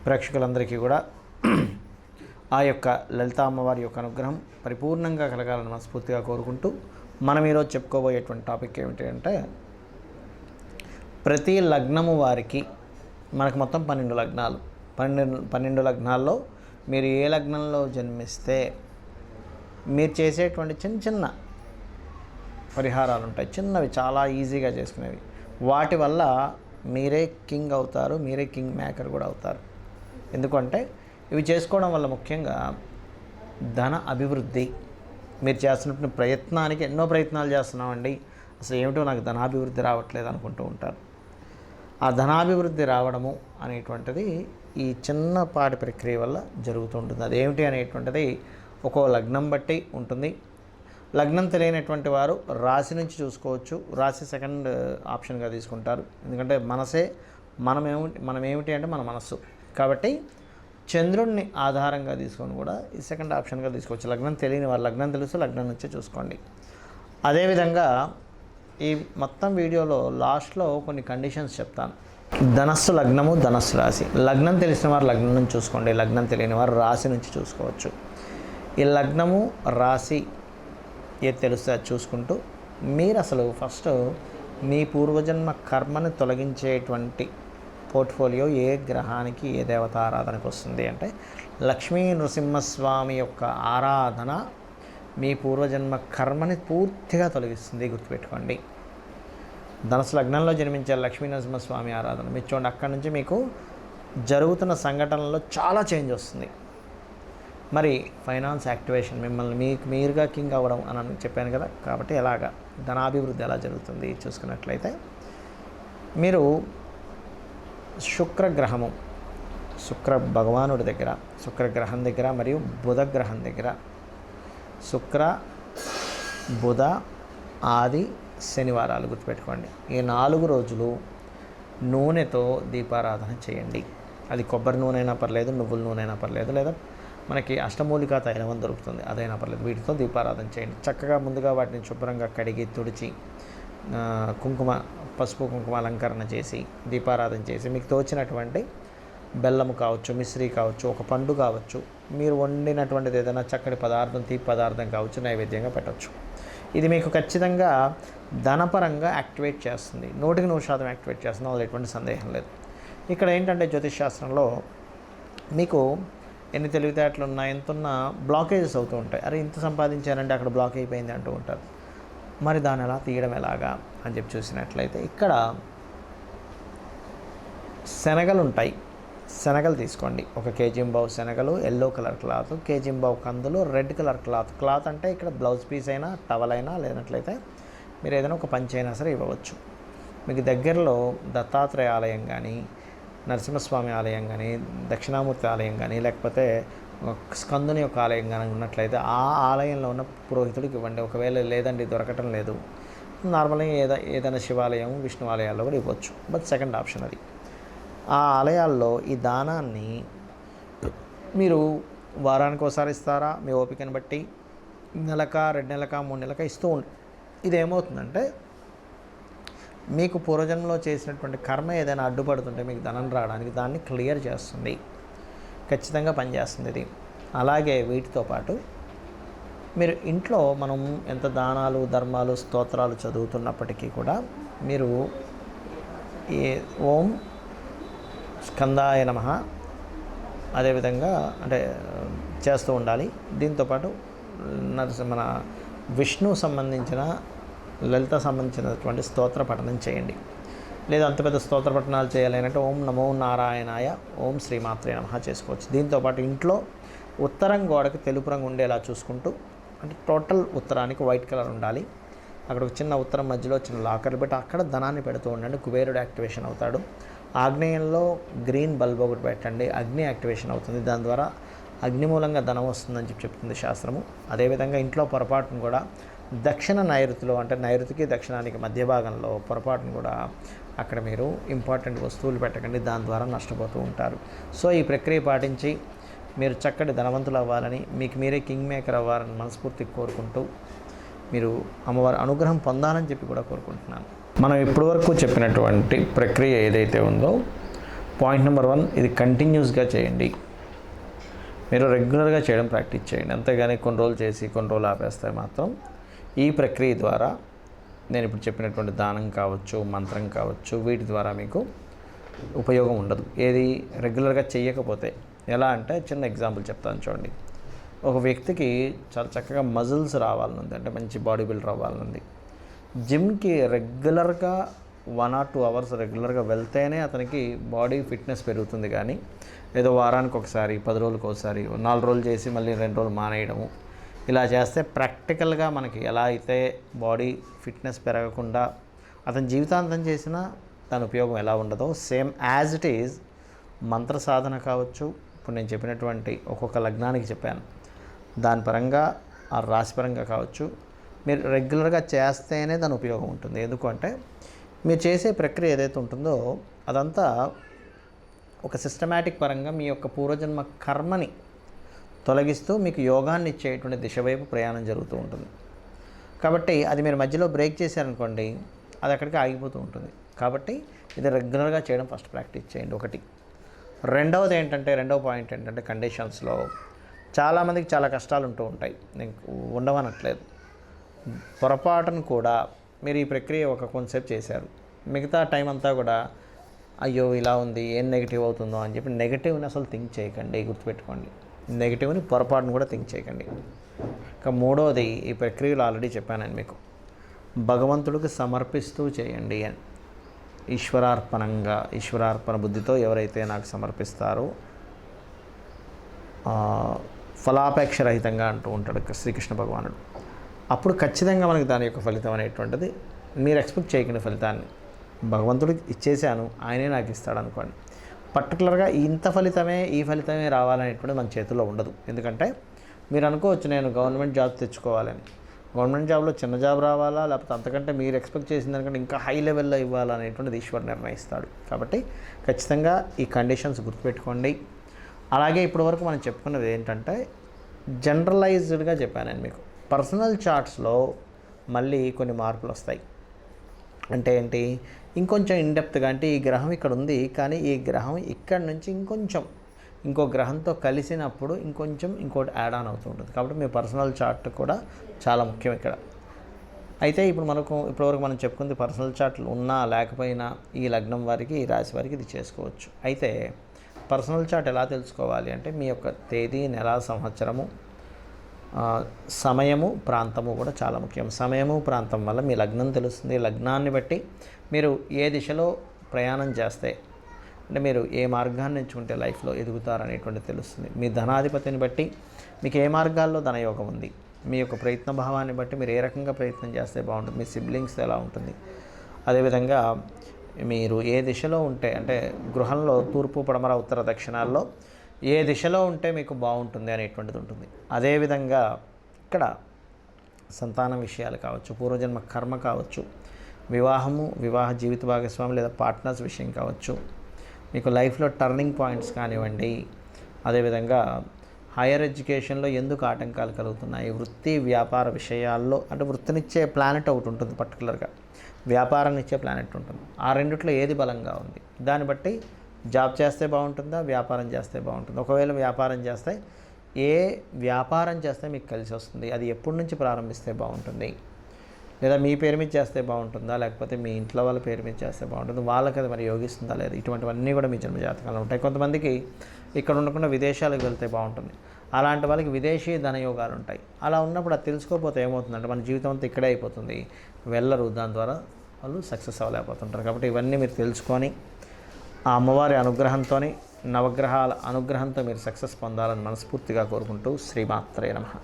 ప్రేక్షకులందరికీ కూడా ఆ యొక్క లలితా అమ్మవారి యొక్క అనుగ్రహం పరిపూర్ణంగా కలగాలని మనస్ఫూర్తిగా కోరుకుంటూ మనం ఈరోజు చెప్పుకోబోయేటువంటి టాపిక్ ఏమిటి అంటే, ప్రతి లగ్నము వారికి మనకు మొత్తం 12 లగ్నాలు. 12 లగ్నాల్లో మీరు ఏ లగ్నంలో జన్మిస్తే మీరు చేసేటువంటి చిన్న చిన్న పరిహారాలు ఉంటాయి, చిన్నవి, చాలా ఈజీగా చేసుకునేవి. వాటి వల్ల మీరే కింగ్ అవుతారు, మీరే కింగ్ మేకర్ కూడా అవుతారు. ఎందుకంటే ఇవి చేసుకోవడం వల్ల ముఖ్యంగా ధన అభివృద్ధి. మీరు చేస్తున్నటువంటి ప్రయత్నానికి ఎన్నో ప్రయత్నాలు చేస్తున్నామండి, అసలు ఏమిటో నాకు ధనాభివృద్ధి రావట్లేదు అనుకుంటూ ఉంటారు. ఆ ధనాభివృద్ధి రావడము అనేటువంటిది ఈ చిన్నపాటి ప్రక్రియ వల్ల జరుగుతుంటుంది. అదేమిటి అనేటువంటిది ఒక్కో లగ్నం బట్టి ఉంటుంది. లగ్నం తెలియనటువంటి వారు రాశి నుంచి చూసుకోవచ్చు. రాశి సెకండ్ ఆప్షన్గా తీసుకుంటారు. ఎందుకంటే మనమేమిటి అంటే మన మనస్సు. కాబట్టి చంద్రుడిని ఆధారంగా తీసుకొని కూడా ఈ సెకండ్ ఆప్షన్గా తీసుకోవచ్చు. లగ్నం తెలియని వారు లగ్నం తెలుసు, లగ్నం నుంచే చూసుకోండి. అదేవిధంగా ఈ మొత్తం వీడియోలో లాస్ట్లో కొన్ని కండిషన్స్ చెప్తాను. ధనస్సు లగ్నము, ధనస్సు రాశి. లగ్నం తెలిసిన వారు లగ్నం నుంచి చూసుకోండి, లగ్నం తెలియని వారు రాశి నుంచి చూసుకోవచ్చు. ఈ లగ్నము రాశి ఏది తెలుస్తే అది చూసుకుంటూ మీరు అసలు ఫస్ట్ మీ పూర్వజన్మ కర్మని తొలగించేటువంటి పోర్ట్ఫోలియో ఏ గ్రహానికి, ఏ దేవత ఆరాధనకు వస్తుంది అంటే, లక్ష్మీ నృసింహస్వామి యొక్క ఆరాధన మీ పూర్వజన్మ కర్మని పూర్తిగా తొలగిస్తుంది. గుర్తుపెట్టుకోండి. ధనుసు లగ్నంలో జన్మించే లక్ష్మీ నరసింహస్వామి ఆరాధన మీరు చూడండి, అక్కడి నుంచి మీకు జరుగుతున్న సంఘటనలో చాలా చేంజ్ వస్తుంది. మరి ఫైనాన్స్ యాక్టివేషన్, మిమ్మల్ని మీరుగా కింగ్ అవ్వడం అని చెప్పాను కదా. కాబట్టి ఎలాగా ధనాభివృద్ధి ఎలా జరుగుతుంది చూసుకున్నట్లయితే, మీరు శుక్రగ్రహము, శుక్ర భగవానుడి దగ్గర, శుక్రగ్రహం దగ్గర మరియు బుధగ్రహం దగ్గర, శుక్ర బుధ ఆది శనివారాలు గుర్తుపెట్టుకోండి. ఈ 4 రోజులు నూనెతో దీపారాధన చేయండి. అది కొబ్బరి నూనె అయినా పర్లేదు, నువ్వుల నూనె అయినా పర్లేదు, లేదా మనకి అష్టమూలికా తైలం దొరుకుతుంది, అదైనా పర్లేదు. వీటితో దీపారాధన చేయండి. చక్కగా ముందుగా వాటిని శుభ్రంగా కడిగి తుడిచి పసుపు కుంకుమ అలంకరణ చేసి దీపారాధన చేసి, మీకు తోచినటువంటి బెల్లము కావచ్చు, మిశ్రీ కావచ్చు, ఒక పండు కావచ్చు, మీరు వండినటువంటిది ఏదైనా చక్కటి పదార్థం, తీపి పదార్థం కావచ్చు, నైవేద్యంగా పెట్టవచ్చు. ఇది మీకు ఖచ్చితంగా ధనపరంగా యాక్టివేట్ చేస్తుంది. 100% యాక్టివేట్ చేస్తుంది, అందులో ఎటువంటి సందేహం లేదు. ఇక్కడ ఏంటంటే జ్యోతిష్ శాస్త్రంలో మీకు ఎన్ని తెలివితేటలు ఉన్నా, ఎంతున్నా బ్లాకేజెస్ అవుతూ ఉంటాయి. అరే ఇంత సంపాదించారంటే అక్కడ బ్లాక్ అయిపోయింది అంటూ ఉంటారు. మరి దాన్ని ఎలా తీయడం ఎలాగా అని చెప్పి చూసినట్లయితే, ఇక్కడ శనగలు ఉంటాయి. శనగలు తీసుకోండి. 1 కేజీ శనగలు, ఎల్లో కలర్ క్లాత్, కేజీ కందులు, రెడ్ కలర్ క్లాత్ అంటే ఇక్కడ బ్లౌజ్ పీస్ అయినా, టవల్ అయినా, లేనట్లయితే మీరు ఏదైనా ఒక పంచ అయినా సరే ఇవ్వవచ్చు. మీకు దగ్గరలో దత్తాత్రేయ ఆలయం కానీ, నరసింహస్వామి ఆలయం కానీ, దక్షిణామూర్తి ఆలయం కానీ, లేకపోతే స్కందుని యొక్క ఆలయం కానీ ఉన్నట్లయితే ఆ ఆలయంలో ఉన్న పురోహితుడికి ఇవ్వండి. ఒకవేళ లేదండి, దొరకటం లేదు, నార్మల్గా ఏదైనా శివాలయం, విష్ణు ఆలయాల్లో కూడా ఇవ్వచ్చు. బట్ సెకండ్ ఆప్షన్ అది. ఆ ఆలయాల్లో ఈ దానాన్ని మీరు వారానికి ఒకసారి ఇస్తారా, మీ ఓపికను బట్టి, నెలక, 2 నెలక, 3 నెలక ఇస్తూ ఇదేమవుతుందంటే, మీకు పూర్వజన్మలో చేసినటువంటి కర్మ ఏదైనా అడ్డుపడుతుంటే మీకు ధనం రావడానికి దాన్ని క్లియర్ చేస్తుంది, ఖచ్చితంగా పనిచేస్తుంది ఇది. అలాగే వీటితో పాటు మీరు ఇంట్లో మనం ఎంత దానాలు, ధర్మాలు, స్తోత్రాలు చదువుతున్నప్పటికీ కూడా మీరు ఓం స్కందాయ నమః అదేవిధంగా అంటే చేస్తూ ఉండాలి. దీంతోపాటు మన విష్ణు సంబంధించిన, లలిత సంబంధించినటువంటి స్తోత్ర పఠనం చేయండి. లేదా అంత పెద్ద స్తోత్ర పఠనాలు చేయాలి అంటే ఓం నమో నారాయణాయ, ఓం శ్రీమాత్రే నమః చేసుకోవచ్చు. దీంతోపాటు ఇంట్లో ఉత్తరం గోడకి తెలుపు రంగు ఉండేలా చూసుకుంటూ, అంటే టోటల్ ఉత్తరానికి వైట్ కలర్ ఉండాలి. అక్కడ ఒక చిన్న ఉత్తరం మధ్యలో చిన్న లాకర్ పెట్టి అక్కడ ధనాన్ని పెడుతూ ఉండండి. కుబేరుడు యాక్టివేషన్ అవుతాడు. ఆగ్నేయంలో గ్రీన్ బల్బ్ ఒకటి పెట్టండి, అగ్ని యాక్టివేషన్ అవుతుంది. దాని ద్వారా అగ్ని మూలంగా ధనం వస్తుందని చెప్తుంది శాస్త్రము. అదేవిధంగా ఇంట్లో పొరపాటును కూడా దక్షిణ నైరుతిలో, అంటే నైరుతికి దక్షిణానికి మధ్య భాగంలో పొరపాటును కూడా అక్కడ మీరు ఇంపార్టెంట్ వస్తువులు పెట్టకండి, దాని ద్వారా నష్టపోతూ ఉంటారు. సో ఈ ప్రక్రియ పాటించి మీరు చక్కటి ధనవంతులు అవ్వాలని, మీకు మీరే కింగ్ మేకర్ అవ్వాలని మనస్ఫూర్తిగా కోరుకుంటూ మీరు అమ్మవారి అనుగ్రహం పొందాలని చెప్పి కూడా కోరుకుంటున్నాను. మనం ఇప్పటివరకు చెప్పినటువంటి ప్రక్రియ ఏదైతే ఉందో పాయింట్ నెంబర్ 1, ఇది కంటిన్యూస్గా చేయండి. మీరు రెగ్యులర్గా చేయడం ప్రాక్టీస్ చేయండి. అంతేగాని కొన్ని రోజులు చేసి కొన్ని రోజులు ఆపేస్తే మాత్రం ఈ ప్రక్రియ ద్వారా నేను ఇప్పుడు చెప్పినటువంటి దానం కావచ్చు, మంత్రం కావచ్చు, వీటి ద్వారా మీకు ఉపయోగం ఉండదు. ఏది రెగ్యులర్గా చేయకపోతే. ఎలా అంటే చిన్న ఎగ్జాంపుల్ చెప్తాను చూడండి. ఒక వ్యక్తికి చాలా చక్కగా మజిల్స్ రావాలనుంది, అంటే మంచి బాడీ బిల్డర్ అవ్వాలనుంది. జిమ్కి రెగ్యులర్గా 1 or 2 hours రెగ్యులర్గా వెళ్తేనే అతనికి బాడీ ఫిట్నెస్ పెరుగుతుంది. కానీ ఏదో వారానికి ఒకసారి, 10 రోజులకు ఒకసారి, 4 రోజులు చేసి మళ్ళీ 2 రోజులు మానేయడము, ఇలా చేస్తే ప్రాక్టికల్గా మనకి ఎలా అయితే బాడీ ఫిట్నెస్ పెరగకుండా అతని జీవితాంతం చేసినా దాని ఉపయోగం ఎలా ఉండదో, సేమ్ యాజ్ ఇట్ ఈజ్ మంత్ర సాధన కావచ్చు. ఇప్పుడు నేను చెప్పినటువంటి ఒక్కొక్క లగ్నానికి చెప్పాను, దాని పరంగా ఆ రాశి పరంగా కావచ్చు, మీరు రెగ్యులర్గా చేస్తేనే దాని ఉపయోగం ఉంటుంది. ఎందుకంటే మీరు చేసే ప్రక్రియ ఏదైతే ఉంటుందో అదంతా ఒక సిస్టమేటిక్ పరంగా మీ యొక్క పూర్వజన్మ కర్మని తొలగిస్తూ మీకు యోగాన్ని ఇచ్చేటువంటి దిశ వైపు ప్రయాణం జరుగుతూ ఉంటుంది. కాబట్టి అది మీరు మధ్యలో బ్రేక్ చేశారనుకోండి, అది అక్కడికి ఆగిపోతూ ఉంటుంది. కాబట్టి ఇది రెగ్యులర్గా చేయడం ఫస్ట్ ప్రాక్టీస్ చేయండి. ఒకటి. రెండవ పాయింట్ ఏంటంటే కండిషన్స్లో చాలామందికి చాలా కష్టాలు ఉంటూ ఉంటాయి. నేను ఉండవనట్లేదు. పొరపాటును కూడా మీరు ఈ ప్రక్రియ కొంతసేపు చేశారు, మిగతా టైం అంతా కూడా అయ్యో ఇలా ఉంది, ఏం నెగిటివ్ అవుతుందో అని చెప్పి నెగిటివ్ని అసలు థింక్ చేయకండి. గుర్తుపెట్టుకోండి, నెగిటివ్ని పొరపాటును కూడా థింక్ చేయకండి. ఇంకా మూడవది, ఈ ప్రక్రియలో ఆల్రెడీ చెప్పానని మీకు, భగవంతుడికి సమర్పిస్తూ చేయండి అని. ఈశ్వరార్పణ బుద్ధితో ఎవరైతే నాకు సమర్పిస్తారో ఫలాపేక్ష రహితంగా అంటూ ఉంటాడు శ్రీకృష్ణ భగవానుడు. అప్పుడు ఖచ్చితంగా మనకి దాని యొక్క ఫలితం అనేటువంటిది మీరు ఎక్స్పెక్ట్ చేయకండి. ఫలితాన్ని భగవంతుడికి ఇచ్చేసాను, ఆయనే నాకు ఇస్తాడు అనుకోండి. పర్టికులర్గా ఈ ఫలితమే రావాలనేటువంటి మన చేతుల్లో ఉండదు. ఎందుకంటే మీరు అనుకోవచ్చు నేను గవర్నమెంట్ జాబ్ తెచ్చుకోవాలని. గవర్నమెంట్ జాబ్లో చిన్న జాబ్ రావాలా, లేకపోతే అంతకంటే మీరు ఎక్స్పెక్ట్ చేసిన దానికంటే ఇంకా హై లెవెల్లో ఇవ్వాలనేటువంటిది ఈశ్వరుడు నిర్ణయిస్తాడు. కాబట్టి ఖచ్చితంగా ఈ కండిషన్స్ గుర్తుపెట్టుకోండి. అలాగే ఇప్పటివరకు మనం చెప్పుకున్నది ఏంటంటే జనరలైజ్డ్గా చెప్పాను నేను మీకు. పర్సనల్ చార్ట్స్లో మళ్ళీ కొన్ని మార్పులు వస్తాయి. అంటే ఏంటి, ఇంకొంచెం ఇన్డెప్త్గా, అంటే ఈ గ్రహం ఇక్కడ ఉంది, కానీ ఈ గ్రహం ఇక్కడ నుంచి ఇంకో గ్రహంతో కలిసినప్పుడు ఇంకోటి యాడ్ ఆన్ అవుతూ ఉంటుంది. కాబట్టి మీ పర్సనల్ చార్ట్ కూడా చాలా ముఖ్యం ఇక్కడ. అయితే ఇప్పటివరకు మనం చెప్పుకుంది పర్సనల్ చార్ట్లు ఉన్నా లేకపోయినా ఈ లగ్నం వారికి, ఈ రాశి వారికి ఇది చేసుకోవచ్చు. అయితే పర్సనల్ చార్ట్ ఎలా తెలుసుకోవాలి అంటే మీ యొక్క తేదీ, నెల, సంవత్సరము, సమయము, ప్రాంతము కూడా చాలా ముఖ్యం. సమయము, ప్రాంతం వల్ల మీ లగ్నం తెలుస్తుంది. లగ్నాన్ని బట్టి మీరు ఏ దిశలో ప్రయాణం చేస్తే, అంటే మీరు ఏ మార్గాన్ని ఎంచుకుంటే లైఫ్లో ఎదుగుతారనేటువంటిది తెలుస్తుంది. మీ ధనాధిపతిని బట్టి మీకు ఏ మార్గాల్లో ధనయోగం ఉంది, మీ యొక్క ప్రయత్న భావాన్ని బట్టి మీరు ఏ రకంగా ప్రయత్నం చేస్తే బాగుంటుంది, మీ సిబ్లింగ్స్ ఎలా ఉంటుంది, అదేవిధంగా మీరు ఏ దిశలో ఉంటే, అంటే గృహంలో తూర్పు, పడమర, ఉత్తర, దక్షిణాల్లో ఏ దిశలో ఉంటే మీకు బాగుంటుంది అనేటువంటిది ఉంటుంది. అదేవిధంగా ఇక్కడ సంతానం విషయాలు కావచ్చు, పూర్వజన్మ కర్మ కావచ్చు, వివాహ జీవిత భాగస్వామి లేదా పార్ట్నర్స్ విషయం కావచ్చు, మీకు లైఫ్లో టర్నింగ్ పాయింట్స్ కానివ్వండి, అదేవిధంగా హైయర్ ఎడ్యుకేషన్లో ఎందుకు ఆటంకాలు కలుగుతున్నాయి, వృత్తి వ్యాపార విషయాల్లో, అంటే వృత్తినిచ్చే ప్లానెట్ ఒకటి ఉంటుంది, పర్టికులర్గా వ్యాపారాన్ని ఇచ్చే ప్లానెట్ ఉంటుంది. ఆ రెండిట్లో ఏది బలంగా ఉంది, దాన్ని బట్టి జాబ్ చేస్తే బాగుంటుందా, వ్యాపారం చేస్తే బాగుంటుంది. ఒకవేళ వ్యాపారం చేస్తే ఏ వ్యాపారం చేస్తే మీకు కలిసి వస్తుంది, అది ఎప్పటి నుంచి ప్రారంభిస్తే బాగుంటుంది, లేదా మీ పేరు మీద చేస్తే బాగుంటుందా, లేకపోతే మీ ఇంట్లో వాళ్ళ పేరు మీద చేస్తే బాగుంటుంది, వాళ్ళకి అది మరి యోగిస్తుందా లేదా, ఇటువంటివన్నీ కూడా మీ జన్మ జాతకాలు ఉంటాయి. కొంతమందికి ఇక్కడ ఉండకుండా విదేశాలకు వెళ్తే బాగుంటుంది, అలాంటి వాళ్ళకి విదేశీ ధనయోగాలు ఉంటాయి. అలా ఉన్నప్పుడు అది తెలుసుకోకపోతే ఏమవుతుందంటే మన జీవితం అంతా ఇక్కడే అయిపోతుంది, వెళ్ళరు, దాని ద్వారా వాళ్ళు సక్సెస్ అవ్వలేకపోతుంటారు. కాబట్టి ఇవన్నీ మీరు తెలుసుకొని ఆ అమ్మవారి అనుగ్రహంతో, నవగ్రహాల అనుగ్రహంతో మీరు సక్సెస్ పొందాలని మనస్ఫూర్తిగా కోరుకుంటూ శ్రీమాత్రే నమః.